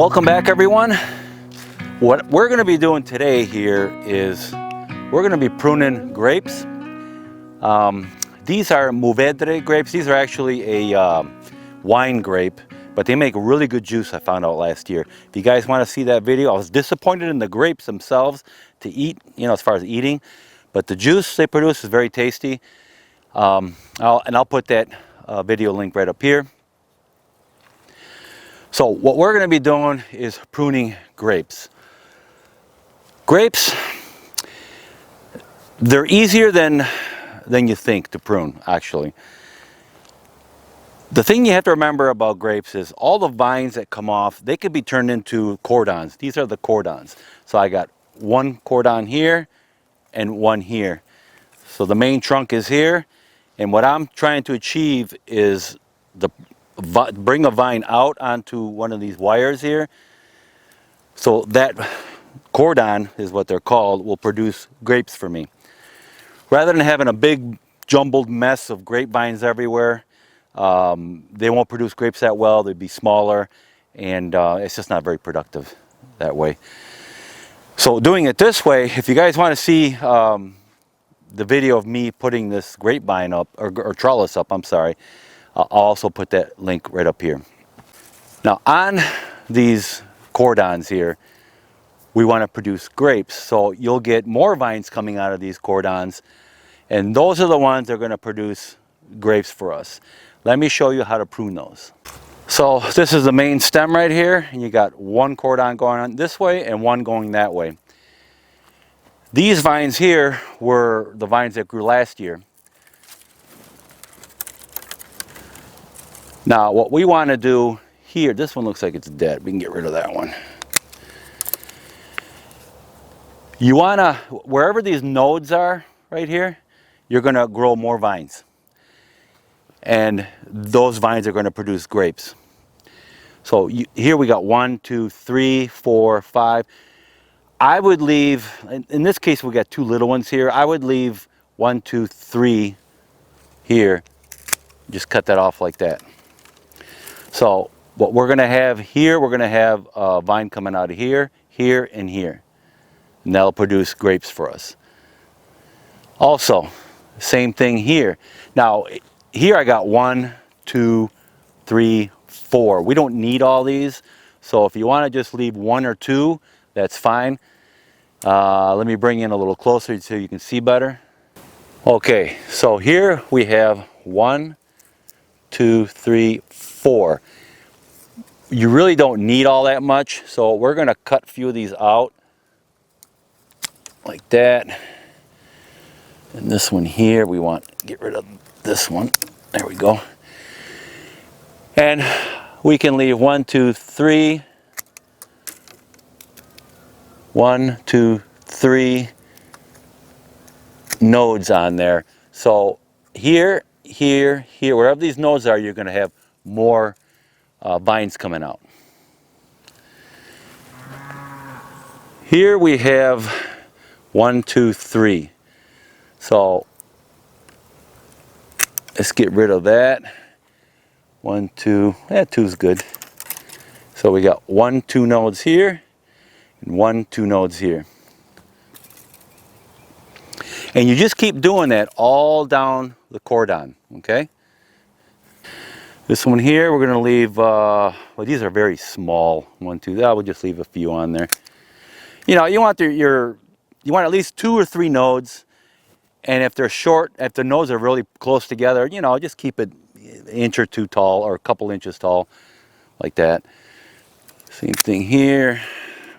Welcome back, everyone. What we're going to be doing today here is we're going to be pruning grapes. These are Mourvedre grapes. These are actually a wine grape, but they make really good juice, I found out last year. If you guys want to see that video, I was disappointed in the grapes themselves to eat, as far as eating, but the juice they produce is very tasty. I'll put that video link right up here. So what we're going to be doing is pruning grapes. Grapes, they're easier than you think to prune, actually. The thing you have to remember about grapes is all the vines that come off, they could be turned into cordons. These are the cordons. So I got one cordon here and one here. So the main trunk is here, and what I'm trying to achieve is bring a vine out onto one of these wires here. So that cordon is what they're called, will produce grapes for me. Rather than having a big jumbled mess of grapevines everywhere, they won't produce grapes that well. They'd be smaller, and it's just not very productive that way. So doing it this way, if you guys want to see the video of me putting this grapevine up, or trellis up, I'm sorry, I'll also put that link right up here. Now on these cordons here, we want to produce grapes, so you'll get more vines coming out of these cordons, and those are the ones that are going to produce grapes for us. Let me show you how to prune those. So this is the main stem right here, and you got one cordon going on this way and one going that way. These vines here were the vines that grew last year. Now what we want to do here, this one looks like it's dead. We can get rid of that one. You want to, wherever these nodes are right here, you're going to grow more vines. And those vines are going to produce grapes. So here we got 1, 2, 3, 4, 5. I would leave, in this case we got two little ones here. I would leave 1, 2, 3 here. Just cut that off like that. So what we're going to have here, we're going to have a vine coming out of here, here, and here. And that'll produce grapes for us. Also, same thing here. Now, here I got 1, 2, 3, 4. We don't need all these. So if you want to just leave 1 or 2, that's fine. Let me bring in a little closer so you can see better. Okay, so here we have 1, 2, 3, 4. You really don't need all that much, so we're going to cut a few of these out like that. And this one here, we want to get rid of this one. There we go. And we can leave 1, 2, 3. 1, 2, 3 nodes on there. So here, here, here, wherever these nodes are, you're going to have more vines coming out. Here we have 1, 2, 3. So let's get rid of that. 1, 2, 2 is good. So we got 1, 2 nodes here, and 1, 2 nodes here. And you just keep doing that all down the cordon, okay? This one here, we're going to leave, well, these are very small. 1, 2, we'll just leave a few on there. You want you want at least 2 or 3 nodes, and if they're short, if the nodes are really close together, just keep it an inch or 2 tall, or a couple inches tall, like that. Same thing here.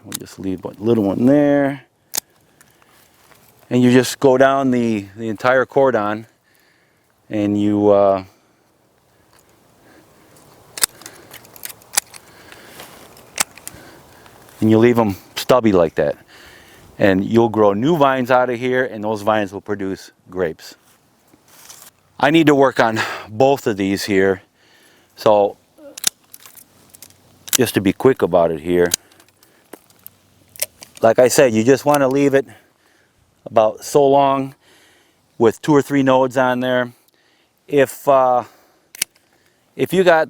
We'll just leave a little one there. And you just go down the entire cordon, and you leave them stubby like that. And you'll grow new vines out of here, and those vines will produce grapes. I need to work on both of these here. So just to be quick about it here, like I said, you just want to leave it about so long with 2 or 3 nodes on there. If you got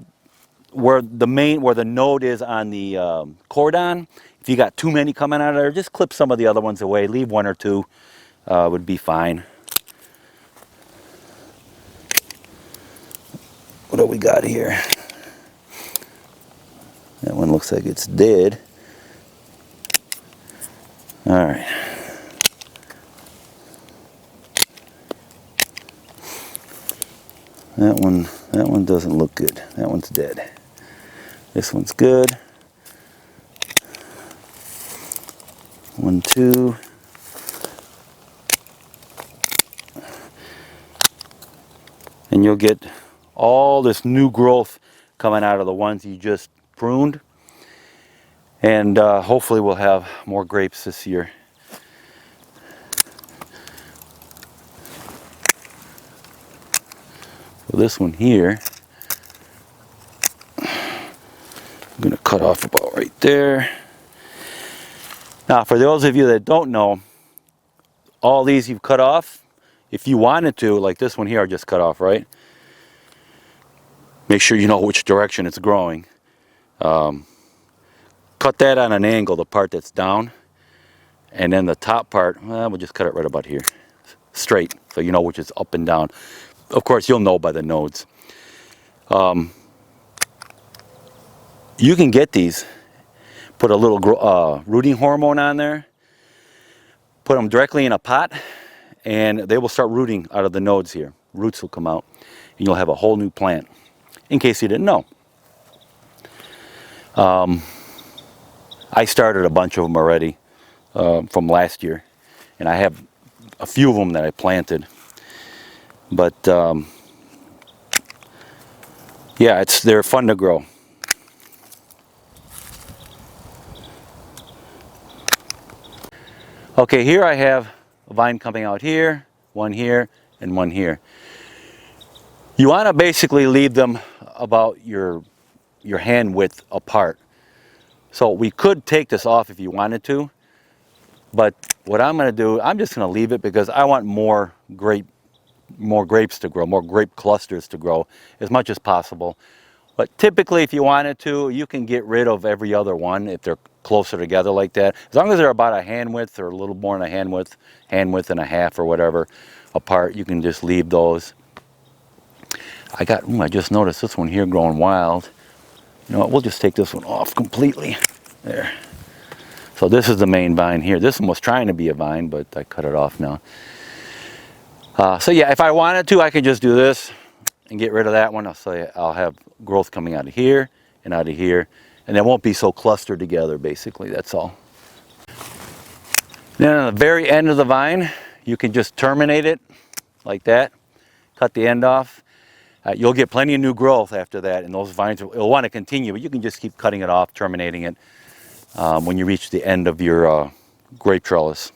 where the node is on the cordon, if you got too many coming out of there, just clip some of the other ones away. Leave one or two, would be fine. What do we got here? That one looks like it's dead. All right. That one doesn't look good. That one's dead. This one's good. 1, 2. And you'll get all this new growth coming out of the ones you just pruned. And hopefully we'll have more grapes this year. So this one here, I'm going to cut off about right there. Now, for those of you that don't know, all these you've cut off, if you wanted to, like this one here I just cut off, right? Make sure you know which direction it's growing. Cut that on an angle, the part that's down. And then the top part, well, we'll just cut it right about here. Straight, so you know which is up and down. Of course, you'll know by the nodes. You can get these, put a little rooting hormone on there, put them directly in a pot, and they will start rooting out of the nodes here. Roots will come out, and you'll have a whole new plant, in case you didn't know. I started a bunch of them already from last year, and I have a few of them that I planted. But yeah, they're fun to grow. Okay, here I have a vine coming out here, one here, and one here. You want to basically leave them about your hand width apart. So we could take this off if you wanted to, but what I'm going to do, I'm just going to leave it because I want more grapes to grow, more grape clusters to grow as much as possible. But typically, if you wanted to, you can get rid of every other one if they're closer together like that. As long as they're about a hand width or a little more than a hand width and a half or whatever apart, you can just leave those. I just noticed this one here growing wild. You know what, we'll just take this one off completely. There. So this is the main vine here. This one was trying to be a vine, but I cut it off now. So yeah, if I wanted to, I could just do this and get rid of that one. I'll have growth coming out of here and out of here, and it won't be so clustered together, basically. That's all. Then on the very end of the vine, you can just terminate it like that. Cut the end off. You'll get plenty of new growth after that, and those vines will want to continue, but you can just keep cutting it off, terminating it when you reach the end of your grape trellis.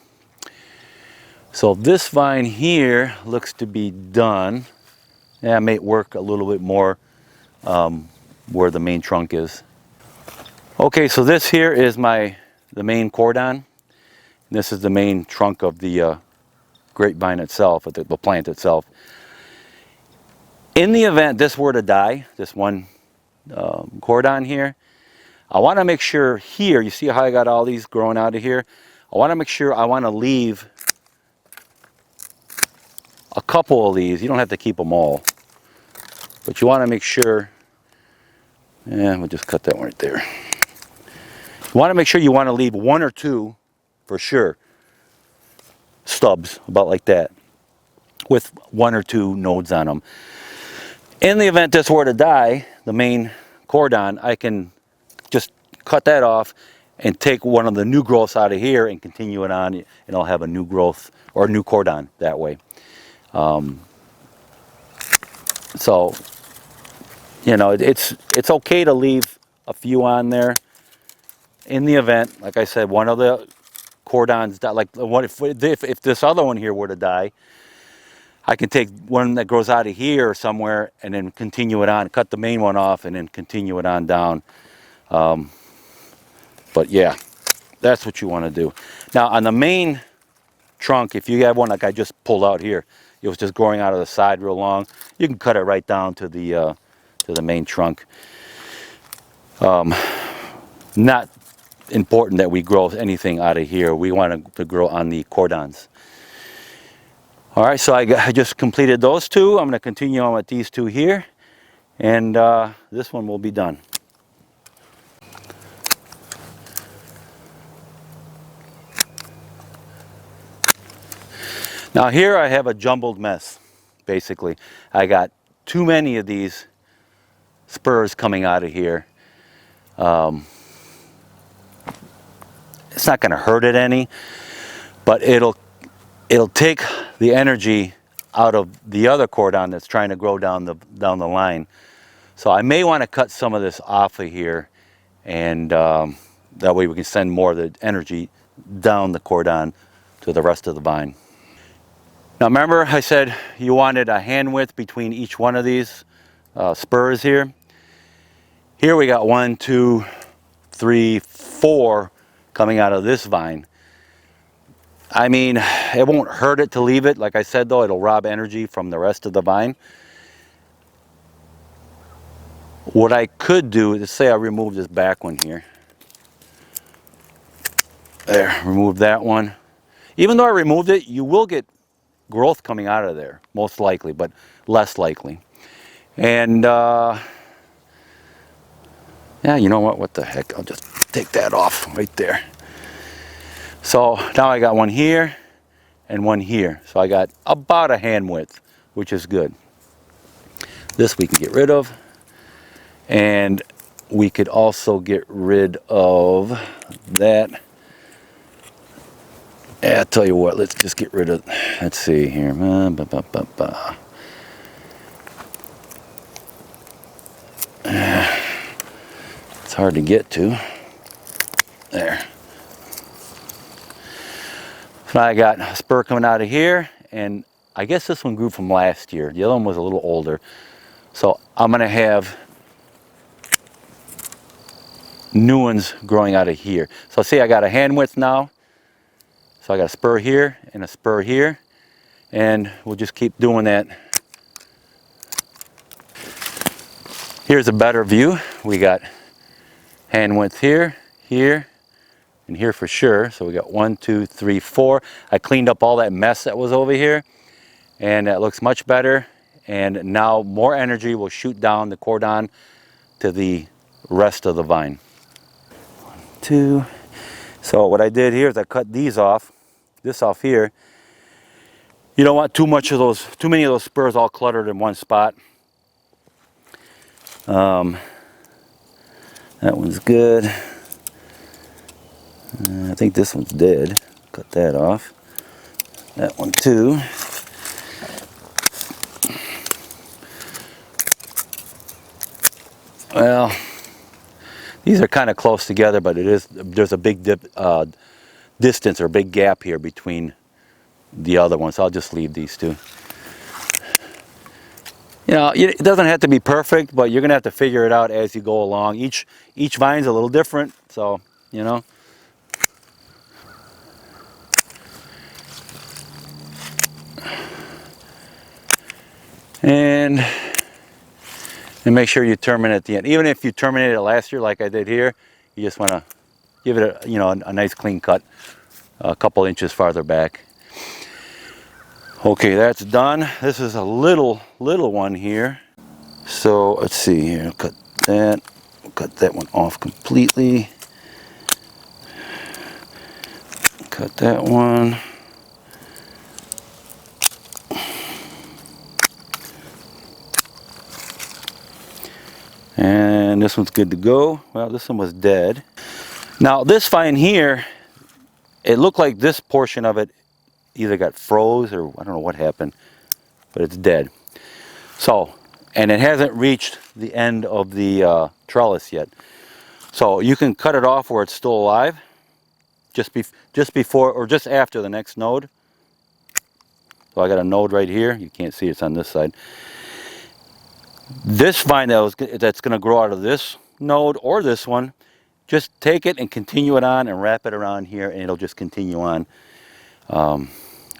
So this vine here looks to be done. Yeah, it may work a little bit more where the main trunk is. Okay, so this here is the main cordon. This is the main trunk of the grapevine itself, the plant itself. In the event this were to die, this one cordon here, I want to make sure here, you see how I got all these growing out of here? I want to make sure I want to leave a couple of these. You don't have to keep them all, but you want to make sure, we'll just cut that one right there. You want to make sure you want to leave one or two for sure stubs, about like that, with one or two nodes on them. In the event this were to die, the main cordon, I can just cut that off and take one of the new growths out of here and continue it on, and I'll have a new growth or a new cordon that way. So, you know, it's okay to leave a few on there. In the event, like I said, one of the cordons, like if this other one here were to die, I can take one that grows out of here somewhere and then continue it on, cut the main one off and then continue it on down. But yeah, that's what you want to do. Now on the main trunk, if you have one like I just pulled out here, it was just growing out of the side real long, you can cut it right down to the main trunk. Not important that we grow anything out of here. We want to grow on the cordons. All right, so I just completed those two. I'm going to continue on with these two here, and this one will be done. Now here I have a jumbled mess, basically. I got too many of these spurs coming out of here. It's not going to hurt it any, but it'll take the energy out of the other cordon that's trying to grow down the line. So I may want to cut some of this off of here, and that way we can send more of the energy down the cordon to the rest of the vine. Now remember I said you wanted a hand width between each one of these spurs here. Here we got 1, 2, 3, 4 coming out of this vine. I mean, it won't hurt it to leave it. Like I said though, it'll rob energy from the rest of the vine. What I could do is, say I remove this back one here. There, remove that one. Even though I removed it, you will get growth coming out of there, most likely, but less likely. And yeah, you know what the heck, I'll just take that off right there. So now I got one here and one here. So I got about a hand width, which is good. This we can get rid of. And we could also get rid of that. Yeah, I'll tell you what, let's just get rid of, let's see here. It's hard to get to. There. So now I got a spur coming out of here, and I guess this one grew from last year. The other one was a little older. So I'm going to have new ones growing out of here. So see, I got a hand width now. So I got a spur here and a spur here, and we'll just keep doing that. Here's a better view. We got hand width here, here, and here for sure. So we got 1, 2, 3, 4. I cleaned up all that mess that was over here, and that looks much better. And now more energy will shoot down the cordon to the rest of the vine. 1, 2. So what I did here is I cut these off, this off here. You don't want too many of those spurs all cluttered in one spot. That one's good. I think this one's dead. Cut that off. That one too. Well, these are kind of close together, but there's a big distance or a big gap here between the other ones. So I'll just leave these two. You know, it doesn't have to be perfect, but you're gonna have to figure it out as you go along. Each vine's a little different, so you know. And make sure you terminate at the end. Even if you terminated it last year, like I did here, you just want to give it a nice clean cut, a couple inches farther back. Okay, that's done. This is a little one here. So let's see here. Cut that one off completely. Cut that one. And this one's good to go. Well, this one was dead. Now this vine here, it looked like this portion of it either got froze or I don't know what happened, but it's dead. So, and it hasn't reached the end of the trellis yet. So you can cut it off where it's still alive, just before or just after the next node. So I got a node right here. You can't see it's on this side. This vine that's going to grow out of this node or this one, just take it and continue it on and wrap it around here, and it'll just continue on.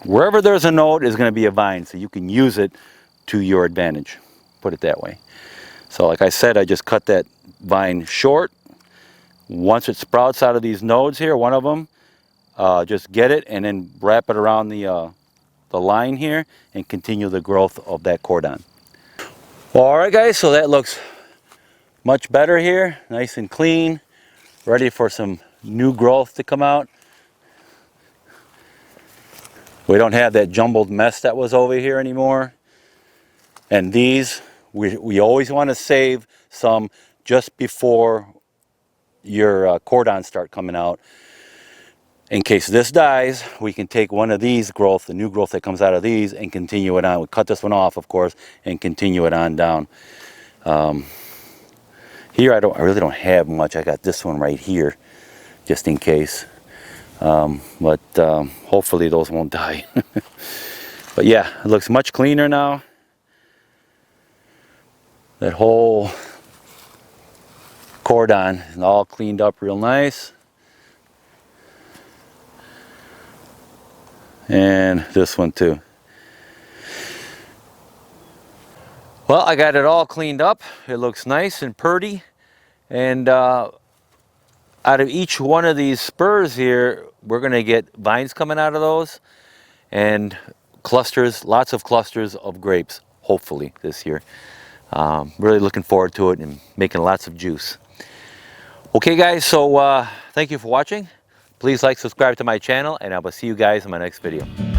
Wherever there's a node is going to be a vine, so you can use it to your advantage, put it that way. So like I said, I just cut that vine short. Once it sprouts out of these nodes here, one of them, just get it and then wrap it around the line here and continue the growth of that cordon. Well, all right guys, so that looks much better here, nice and clean, ready for some new growth to come out. We don't have that jumbled mess that was over here anymore. And these, we always want to save some just before your cordons start coming out. In case this dies, we can take one of these growth, the new growth that comes out of these, and continue it on. We cut this one off, of course, and continue it on down. Here I really don't have much. I got this one right here, just in case. But hopefully those won't die. But yeah, it looks much cleaner now. That whole cordon is all cleaned up real nice. And this one too. Well, I got it all cleaned up. It looks nice and pretty. And out of each one of these spurs here, we're going to get vines coming out of those. And clusters, lots of clusters of grapes, hopefully this year. Really looking forward to it and making lots of juice. Okay guys, so thank you for watching. Please like, subscribe to my channel, and I will see you guys in my next video.